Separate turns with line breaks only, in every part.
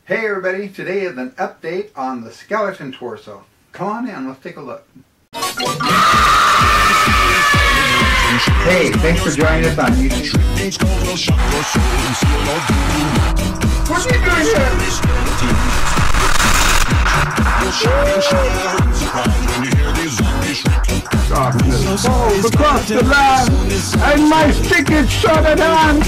Hey everybody, today is an update on the skeleton torso. Come on in, let's take a look. Hey, thanks for joining us on YouTube. What are you doing here? Oh, across the land, and my stick is shot at hand.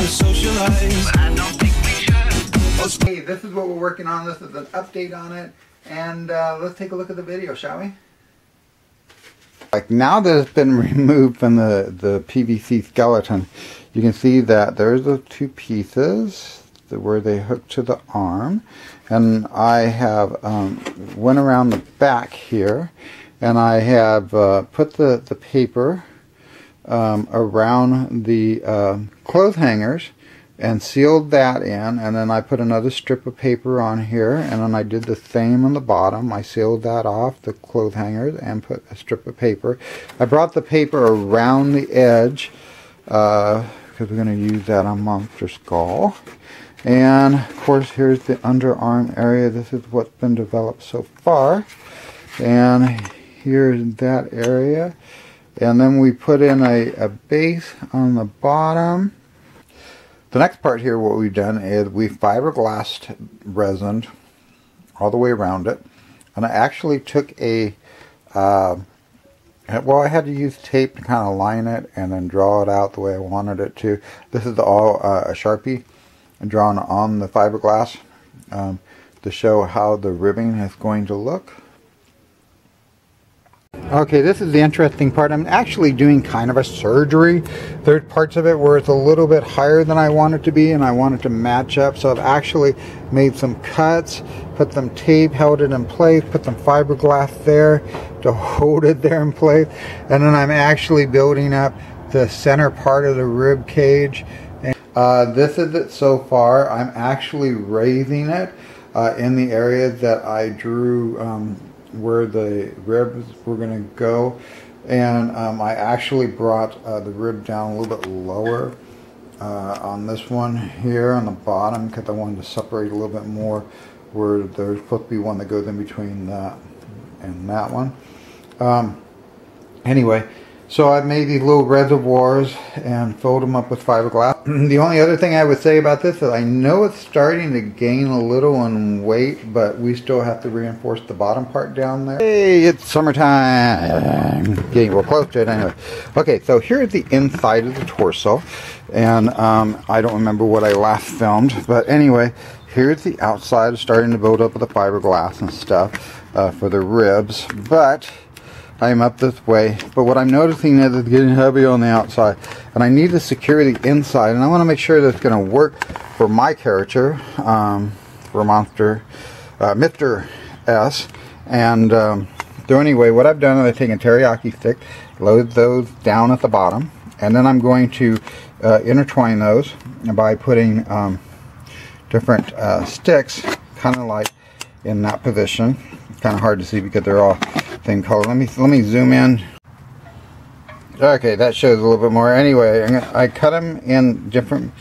Hey, this is what we're working on. This is an update on it, and let's take a look at the video, shall we? Like now that it's been removed from the PVC skeleton, you can see that there's the two pieces where they hook to the arm, and I have went around the back here, and I have put the paper around the clothes hangers and sealed that in, and then I put another strip of paper on here, and then I did the same on the bottom. I sealed that off, the clothes hangers, and put a strip of paper. I brought the paper around the edge because we're going to use that on Monster Skull. And of course here's the underarm area. This is what's been developed so far, and here's that area. And then we put in a base on the bottom. The next part here, what we've done is we fiberglassed resined all the way around it, and I actually took a well, I had to use tape to kind of line it and then draw it out the way I wanted it to. This is all a Sharpie drawn on the fiberglass to show how the ribbing is going to look. Okay, this is the interesting part. I'm actually doing kind of a surgery. There's parts of it where it's a little bit higher than I want it to be, and I want it to match up. So I've actually made some cuts, put some tape, held it in place, put some fiberglass there to hold it there in place. And then I'm actually building up the center part of the rib cage. And this is it so far. I'm actually raising it in the areas that I drew where the ribs were going to go, and I actually brought the rib down a little bit lower on this one here on the bottom because I wanted to separate a little bit more where there's supposed to be one that goes in between that and that one. Anyway, so I've made these little reservoirs and filled them up with fiberglass. The only other thing I would say about this is I know it's starting to gain a little in weight, but we still have to reinforce the bottom part down there. Hey, it's summertime. Getting real close to it anyway. Okay, so here's the inside of the torso, and I don't remember what I last filmed, but anyway, here's the outside starting to build up with the fiberglass and stuff for the ribs, but I'm up this way, but what I'm noticing is it's getting heavy on the outside, and I need to secure the inside, and I want to make sure that it's going to work for my character, for Monster, Mr. S. And so anyway, what I've done is I've taken teriyaki stick, load those down at the bottom, and then I'm going to intertwine those by putting different sticks, kind of like in that position. It's kind of hard to see because they're all same color. Let me zoom in. Okay, that shows a little bit more. Anyway, I cut them in different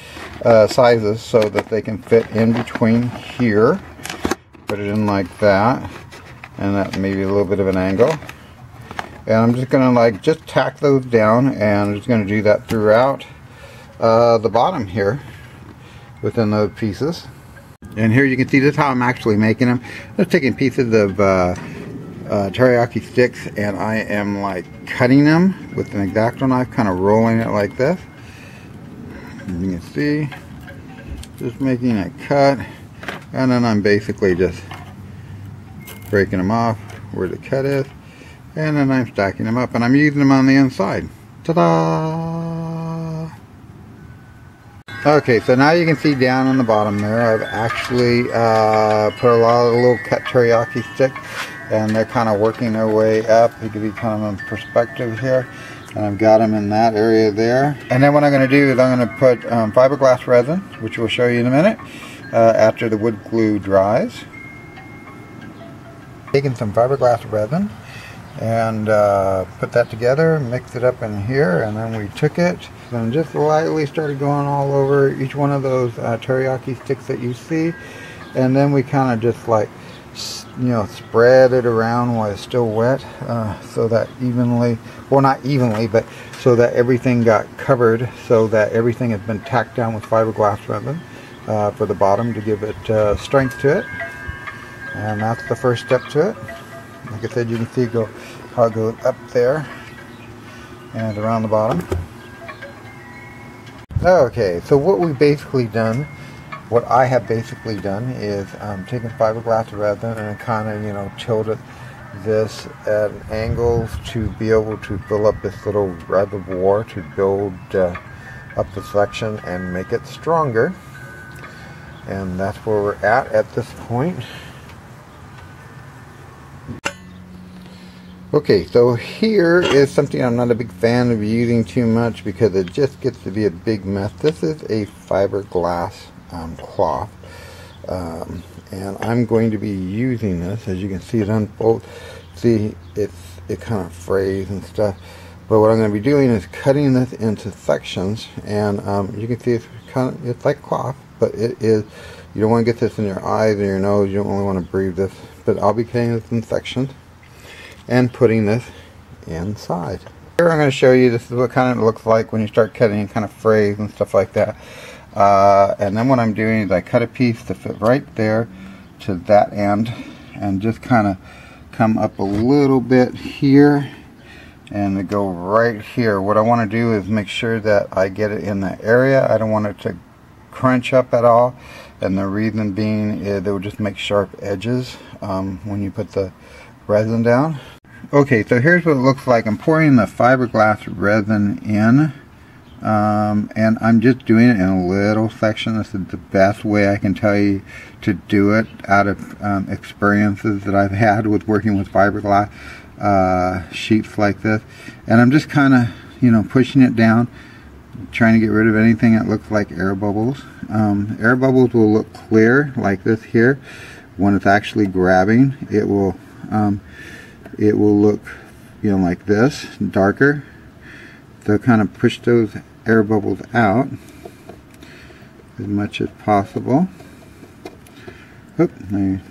sizes so that they can fit in between here. Put it in like that, and that maybe a little bit of an angle. And I'm just gonna just tack those down, and I'm just gonna do that throughout the bottom here within those pieces. And here you can see this is how I'm actually making them. I'm just taking pieces of teriyaki sticks, and I am cutting them with an X-Acto knife, kind of rolling it like this. And you can see, just making a cut, and then I'm basically just breaking them off where the cut is, and then I'm stacking them up, and I'm using them on the inside. Ta-da! Okay, so now you can see down on the bottom there, I've actually put a lot of little cut teriyaki sticks, and they're kind of working their way up. You can be kind of in perspective here, and I've got them in that area there. And then what I'm going to do is I'm going to put fiberglass resin, which we'll show you in a minute, after the wood glue dries. Taking some fiberglass resin and put that together, mix it up in here, and then we took it and just lightly started going all over each one of those teriyaki sticks that you see. and then we kind of just like, you know, spread it around while it's still wet, so that evenly, well, not evenly, but so that everything got covered, so that everything has been tacked down with fiberglass resin for the bottom to give it strength to it. And that's the first step to it. Like I said, you can see how it goes up there and around the bottom. Okay, so what we've basically done, what I have basically done is taken fiberglass resin and kind of, you know, tilted this at angles to be able to fill up this little reservoir to build up the section and make it stronger. And that's where we're at this point. Okay, so here is something I'm not a big fan of using too much because it just gets to be a big mess. This is a fiberglass cloth, and I'm going to be using this. As you can see, it unfolds. See, it kind of frays and stuff. But what I'm going to be doing is cutting this into sections, and you can see it's like cloth, but it is. You don't want to get this in your eyes or your nose. You don't really want to breathe this. But I'll be cutting this in sections and putting this inside. Here I'm going to show you, this is what kind of looks like when you start cutting and kind of frays and stuff like that. And then what I'm doing is I cut a piece to fit right there to that end and just kind of come up a little bit here and to go right here. What I want to do is make sure that I get it in the area. I don't want it to crunch up at all, and the reason being is it will just make sharp edges when you put the resin down. Okay, so here's what it looks like. I'm pouring the fiberglass resin in, and I'm just doing it in a little section. This is the best way I can tell you to do it out of experiences that I've had with working with fiberglass sheets like this. And I'm just kind of, you know, pushing it down, trying to get rid of anything that looks like air bubbles. Air bubbles will look clear like this here. When it's actually grabbing, it will look, you know, like this, darker. So kind of push those air bubbles out as much as possible. Oop, I'm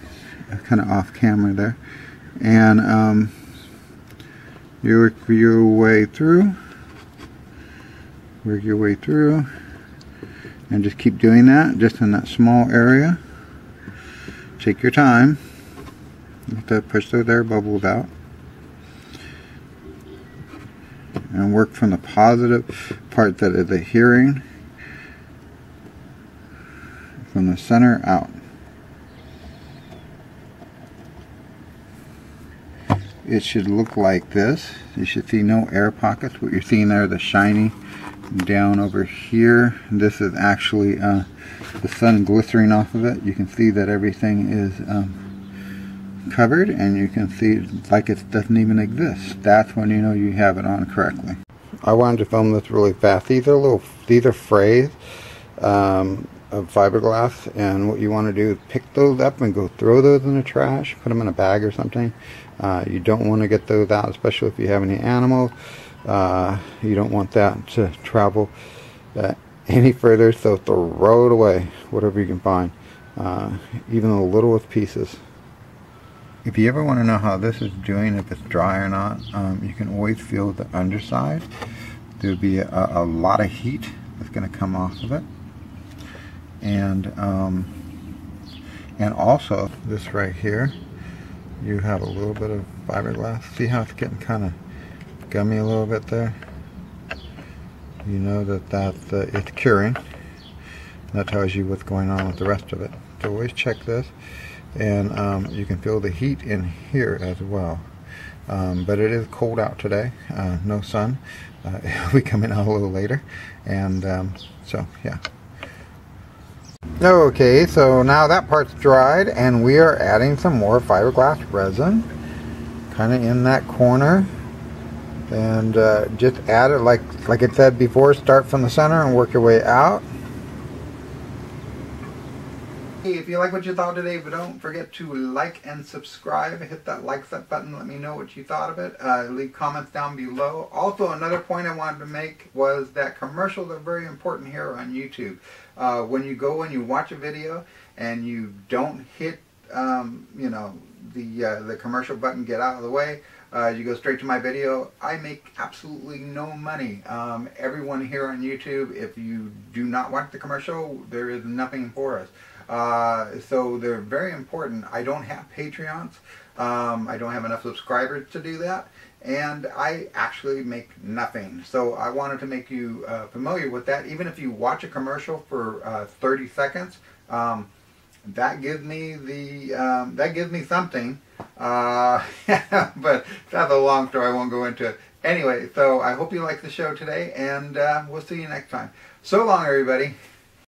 kind of off camera there. And you work your way through. Work your way through. And just keep doing that, just in that small area. Take your time. You have to push those air bubbles out. And work from the positive part that is adhering from the center out. It should look like this. You should see no air pockets. What you're seeing there, the shiny down over here. This is actually the sun glycering off of it. You can see that everything is covered, and you can see like it doesn't even exist. That's when you know you have it on correctly. I wanted to film this really fast. These are frays of fiberglass, and what you want to do is pick those up and go throw those in the trash, put them in a bag or something. You don't want to get those out, especially if you have any animals. You don't want that to travel any further, so throw it away, whatever you can find, even the littlest pieces. If you ever want to know how this is doing, if it's dry or not, you can always feel the underside. There'll be a lot of heat that's going to come off of it, and also this right here, you have a little bit of fiberglass. See how it's getting kind of gummy a little bit there? You know that it's curing. That tells you what's going on with the rest of it. So always check this. And you can feel the heat in here as well. But it is cold out today. No sun. It'll be coming out a little later. And so, yeah. Okay, so now that part's dried, and we are adding some more fiberglass resin. Kind of in that corner. And just add it like I said before, start from the center and work your way out. If you like what you thought today, but don't forget to like and subscribe. Hit that like button. Let me know what you thought of it. Leave comments down below. Also, another point I wanted to make was that commercials are very important here on YouTube. When you go and you watch a video and you don't hit, you know, the commercial button, get out of the way, you go straight to my video, I make absolutely no money. Everyone here on YouTube, if you do not watch the commercial, there is nothing for us. So they're very important. I don't have Patreons. I don't have enough subscribers to do that. And I actually make nothing. So I wanted to make you familiar with that. Even if you watch a commercial for 30 seconds, that gives me something. But that's a long story. I won't go into it. Anyway, so I hope you like the show today, and we'll see you next time. So long, everybody.